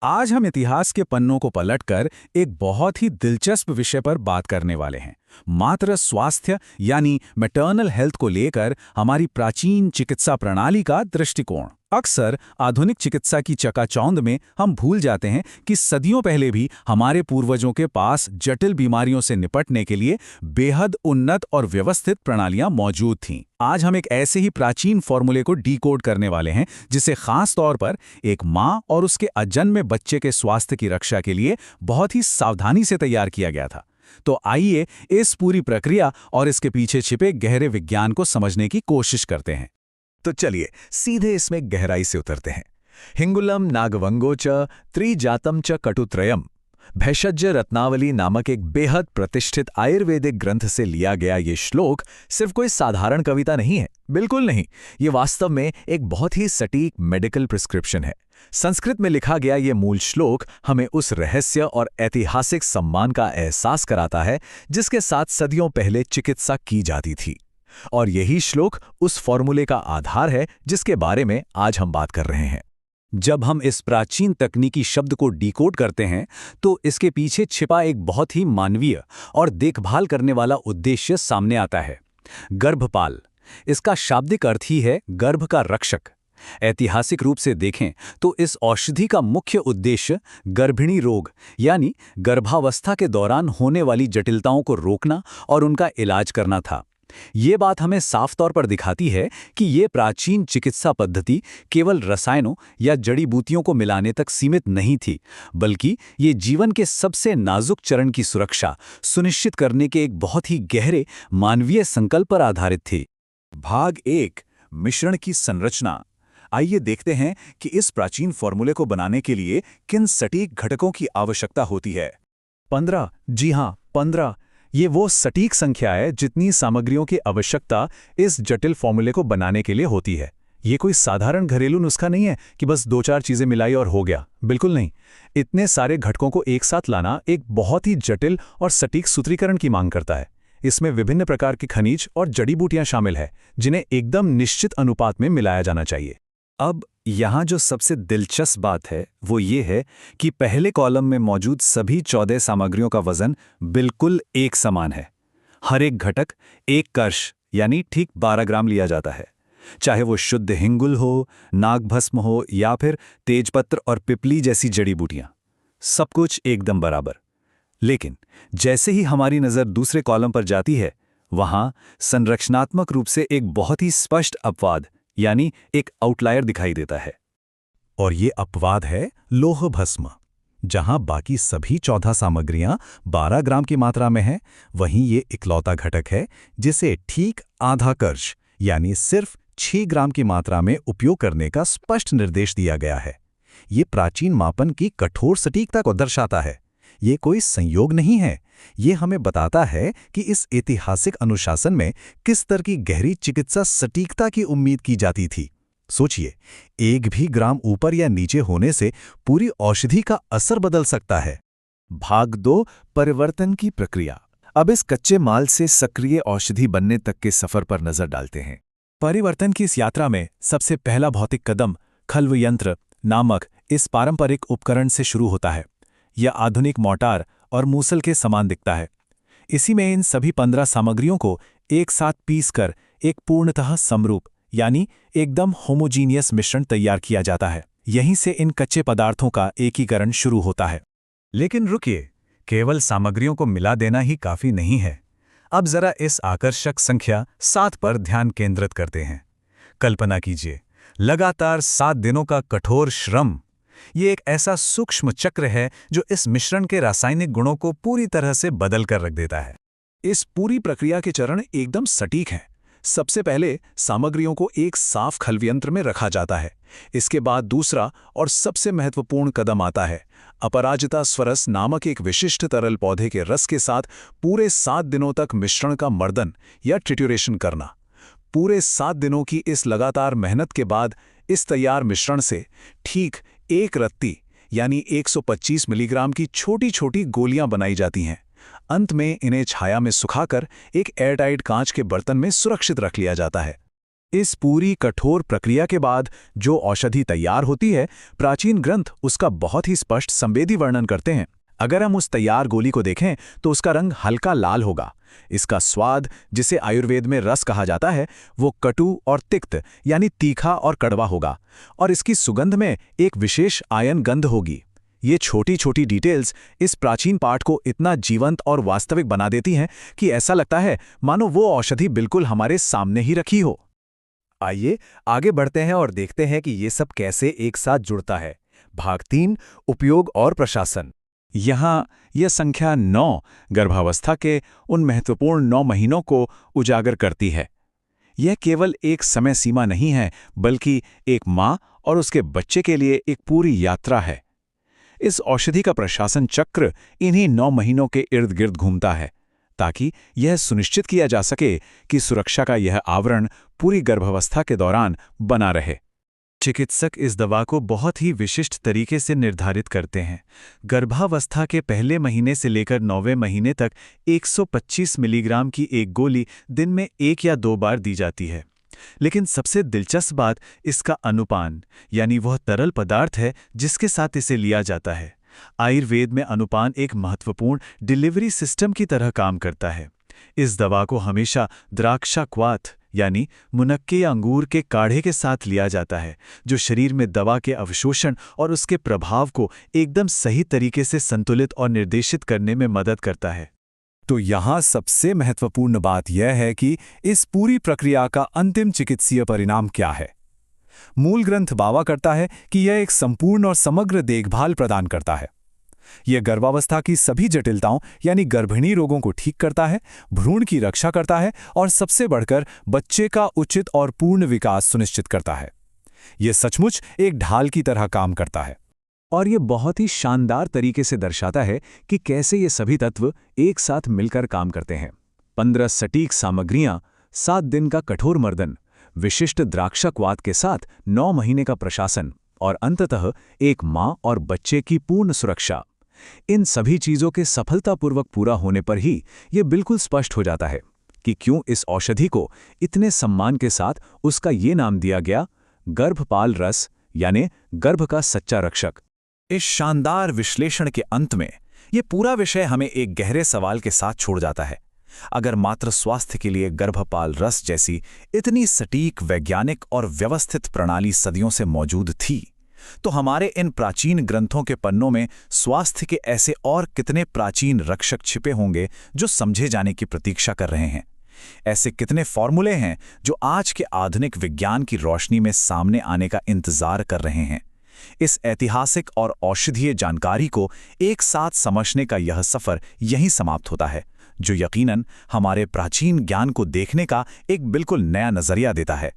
आज हम इतिहास के पन्नों को पलटकर एक बहुत ही दिलचस्प विषय पर बात करने वाले हैं। मातृ स्वास्थ्य यानी मैटरनल हेल्थ को लेकर हमारी प्राचीन चिकित्सा प्रणाली का दृष्टिकोण। अक्सर आधुनिक चिकित्सा की चकाचौंध में हम भूल जाते हैं कि सदियों पहले भी हमारे पूर्वजों के पास जटिल बीमारियों से निपटने के लिए बेहद उन्नत और व्यवस्थित प्रणालियां मौजूद थीं। आज हम एक ऐसे ही प्राचीन फॉर्मूले को डिकोड करने वाले हैं जिसे खास तौर पर एक माँ और उसके अजन्मे बच्चे के स्वास्थ्य की रक्षा के लिए बहुत ही सावधानी से तैयार किया गया था। तो आइए इस पूरी प्रक्रिया और इसके पीछे छिपे गहरे विज्ञान को समझने की कोशिश करते हैं। तो चलिए सीधे इसमें गहराई से उतरते हैं। हिंगुलम नागवंगो च त्रिजातम च कटुत्रयम भेषज रत्नावली नामक एक बेहद प्रतिष्ठित आयुर्वेदिक ग्रंथ से लिया गया ये श्लोक सिर्फ कोई साधारण कविता नहीं है, बिल्कुल नहीं। ये वास्तव में एक बहुत ही सटीक मेडिकल प्रिस्क्रिप्शन है। संस्कृत में लिखा गया ये मूल श्लोक हमें उस रहस्य और ऐतिहासिक सम्मान का एहसास कराता है जिसके साथ सदियों पहले चिकित्सा की जाती थी। और यही श्लोक उस फॉर्मूले का आधार है जिसके बारे में आज हम बात कर रहे हैं। जब हम इस प्राचीन तकनीकी शब्द को डिकोड करते हैं तो इसके पीछे छिपा एक बहुत ही मानवीय और देखभाल करने वाला उद्देश्य सामने आता है। गर्भपाल, इसका शाब्दिक अर्थ ही है गर्भ का रक्षक। ऐतिहासिक रूप से देखें तो इस औषधि का मुख्य उद्देश्य गर्भिणी रोग यानी गर्भावस्था के दौरान होने वाली जटिलताओं को रोकना और उनका इलाज करना था। ये बात हमें साफ तौर पर दिखाती है कि ये प्राचीन चिकित्सा पद्धति केवल रसायनों या जड़ी बूटियों को मिलाने तक सीमित नहीं थी, बल्कि ये जीवन के सबसे नाजुक चरण की सुरक्षा सुनिश्चित करने के एक बहुत ही गहरे मानवीय संकल्प पर आधारित थी। भाग 1, मिश्रण की संरचना। आइए देखते हैं कि इस प्राचीन फॉर्मूले को बनाने के लिए किन सटीक घटकों की आवश्यकता होती है। 15, जी हाँ 15, ये वो सटीक संख्या है जितनी सामग्रियों की आवश्यकता इस जटिल फॉर्मूले को बनाने के लिए होती है। ये कोई साधारण घरेलू नुस्खा नहीं है कि बस 2-4 चीजें मिलाई और हो गया, बिल्कुल नहीं। इतने सारे घटकों को एक साथ लाना एक बहुत ही जटिल और सटीक सूत्रीकरण की मांग करता है। इसमें विभिन्न प्रकार के खनिज और जड़ी बूटियां शामिल हैं जिन्हें एकदम निश्चित अनुपात में मिलाया जाना चाहिए। अब यहाँ जो सबसे दिलचस्प बात है वो ये है कि पहले कॉलम में मौजूद सभी 14 सामग्रियों का वजन बिल्कुल एक समान है। हर एक घटक एक कर्ष यानी ठीक 12 ग्राम लिया जाता है, चाहे वो शुद्ध हिंगुल हो, नागभस्म हो या फिर तेजपत्र और पिपली जैसी जड़ी बूटियां, सब कुछ एकदम बराबर। लेकिन जैसे ही हमारी नज़र दूसरे कॉलम पर जाती है, वहाँ संरचनात्मक रूप से एक बहुत ही स्पष्ट अपवाद यानी एक आउटलायर दिखाई देता है। और ये अपवाद है लोह भस्म। जहां बाकी सभी 14 सामग्रियां 12 ग्राम की मात्रा में हैं, वहीं ये इकलौता घटक है जिसे ठीक आधा कर्ष यानी सिर्फ 6 ग्राम की मात्रा में उपयोग करने का स्पष्ट निर्देश दिया गया है। ये प्राचीन मापन की कठोर सटीकता को दर्शाता है। ये कोई संयोग नहीं है, ये हमें बताता है कि इस ऐतिहासिक अनुशासन में किस तरह की गहरी चिकित्सा सटीकता की उम्मीद की जाती थी। सोचिए, एक भी ग्राम ऊपर या नीचे होने से पूरी औषधि का असर बदल सकता है। भाग 2, परिवर्तन की प्रक्रिया। अब इस कच्चे माल से सक्रिय औषधि बनने तक के सफर पर नजर डालते हैं। परिवर्तन की इस यात्रा में सबसे पहला भौतिक कदम खल्व यंत्र नामक इस पारंपरिक उपकरण से शुरू होता है। यह आधुनिक मोर्टार और मूसल के समान दिखता है। इसी में इन सभी 15 सामग्रियों को एक साथ पीसकर एक पूर्णतः समरूप यानी एकदम होमोजीनियस मिश्रण तैयार किया जाता है। यहीं से इन कच्चे पदार्थों का एकीकरण शुरू होता है। लेकिन रुकिए, केवल सामग्रियों को मिला देना ही काफी नहीं है। अब जरा इस आकर्षक संख्या 7 पर ध्यान केंद्रित करते हैं। कल्पना कीजिए, लगातार 7 दिनों का कठोर श्रम। ये एक ऐसा सूक्ष्म चक्र है जो इस मिश्रण के रासायनिक गुणों को पूरी तरह से बदल कर रख देता है। इस पूरी प्रक्रिया के चरण एकदम सटीक हैं। सबसे पहले सामग्रियों को एक साफ खल्वयंत्र में रखा जाता है। इसके बाद दूसरा और सबसे महत्वपूर्ण कदम आता है। अपराजिता स्वरस नामक एक विशिष्ट तरल पौधे के रस के साथ पूरे 7 दिनों तक मिश्रण का मर्दन या ट्रिट्यूरेशन करना। पूरे 7 दिनों की इस लगातार मेहनत के बाद इस तैयार मिश्रण से ठीक 1 रत्ती यानी 125 मिलीग्राम की छोटी छोटी गोलियां बनाई जाती हैं। अंत में इन्हें छाया में सुखाकर एक एयरटाइट कांच के बर्तन में सुरक्षित रख लिया जाता है। इस पूरी कठोर प्रक्रिया के बाद जो औषधि तैयार होती है, प्राचीन ग्रंथ उसका बहुत ही स्पष्ट संवेदी वर्णन करते हैं। अगर हम उस तैयार गोली को देखें तो उसका रंग हल्का लाल होगा। इसका स्वाद, जिसे आयुर्वेद में रस कहा जाता है, वो कटु और तिक्त यानी तीखा और कड़वा होगा, और इसकी सुगंध में एक विशेष आयन गंध होगी। ये छोटी छोटी डिटेल्स इस प्राचीन पाठ को इतना जीवंत और वास्तविक बना देती हैं कि ऐसा लगता है मानो वो औषधि बिल्कुल हमारे सामने ही रखी हो। आइए आगे बढ़ते हैं और देखते हैं कि ये सब कैसे एक साथ जुड़ता है। भाग 3, उपयोग और प्रशासन। यहाँ यह संख्या 9 गर्भावस्था के उन महत्वपूर्ण 9 महीनों को उजागर करती है। यह केवल एक समय सीमा नहीं है, बल्कि एक माँ और उसके बच्चे के लिए एक पूरी यात्रा है। इस औषधि का प्रशासन चक्र इन्हीं 9 महीनों के इर्द गिर्द घूमता है, ताकि यह सुनिश्चित किया जा सके कि सुरक्षा का यह आवरण पूरी गर्भावस्था के दौरान बना रहे। चिकित्सक इस दवा को बहुत ही विशिष्ट तरीके से निर्धारित करते हैं। गर्भावस्था के पहले महीने से लेकर 9वें महीने तक 125 मिलीग्राम की एक गोली दिन में 1 या 2 बार दी जाती है। लेकिन सबसे दिलचस्प बात इसका अनुपान, यानी वह तरल पदार्थ है जिसके साथ इसे लिया जाता है। आयुर्वेद में अनुपान एक महत्वपूर्ण डिलीवरी सिस्टम की तरह काम करता है। इस दवा को हमेशा द्राक्षाक्वाथ यानी मुनक्के या अंगूर के काढ़े के साथ लिया जाता है, जो शरीर में दवा के अवशोषण और उसके प्रभाव को एकदम सही तरीके से संतुलित और निर्देशित करने में मदद करता है। तो यहाँ सबसे महत्वपूर्ण बात यह है कि इस पूरी प्रक्रिया का अंतिम चिकित्सीय परिणाम क्या है। मूल ग्रंथ दावा करता है कि यह एक संपूर्ण और समग्र देखभाल प्रदान करता है। यह गर्भावस्था की सभी जटिलताओं यानी गर्भिणी रोगों को ठीक करता है, भ्रूण की रक्षा करता है और सबसे बढ़कर बच्चे का उचित और पूर्ण विकास सुनिश्चित करता है। यह सचमुच एक ढाल की तरह काम करता है। और ये बहुत ही शानदार तरीके से दर्शाता है कि कैसे ये सभी तत्व एक साथ मिलकर काम करते हैं। 15 सटीक सामग्रियां, 7 दिन का कठोर मर्दन, विशिष्ट द्राक्षाक्वाथ के साथ 9 महीने का प्रशासन और अंततः एक माँ और बच्चे की पूर्ण सुरक्षा। इन सभी चीजों के सफलतापूर्वक पूरा होने पर ही ये बिल्कुल स्पष्ट हो जाता है कि क्यों इस औषधि को इतने सम्मान के साथ उसका ये नाम दिया गया, गर्भपाल रस यानी गर्भ का सच्चा रक्षक। इस शानदार विश्लेषण के अंत में ये पूरा विषय हमें एक गहरे सवाल के साथ छोड़ जाता है। अगर मात्र स्वास्थ्य के लिए गर्भपाल रस जैसी इतनी सटीक वैज्ञानिक और व्यवस्थित प्रणाली सदियों से मौजूद थी, तो हमारे इन प्राचीन ग्रंथों के पन्नों में स्वास्थ्य के ऐसे और कितने प्राचीन रक्षक छिपे होंगे जो समझे जाने की प्रतीक्षा कर रहे हैं। ऐसे कितने फॉर्मूले हैं जो आज के आधुनिक विज्ञान की रोशनी में सामने आने का इंतजार कर रहे हैं। इस ऐतिहासिक और औषधीय जानकारी को एक साथ समझने का यह सफर यहीं समाप्त होता है, जो यकीनन हमारे प्राचीन ज्ञान को देखने का एक बिल्कुल नया नजरिया देता है।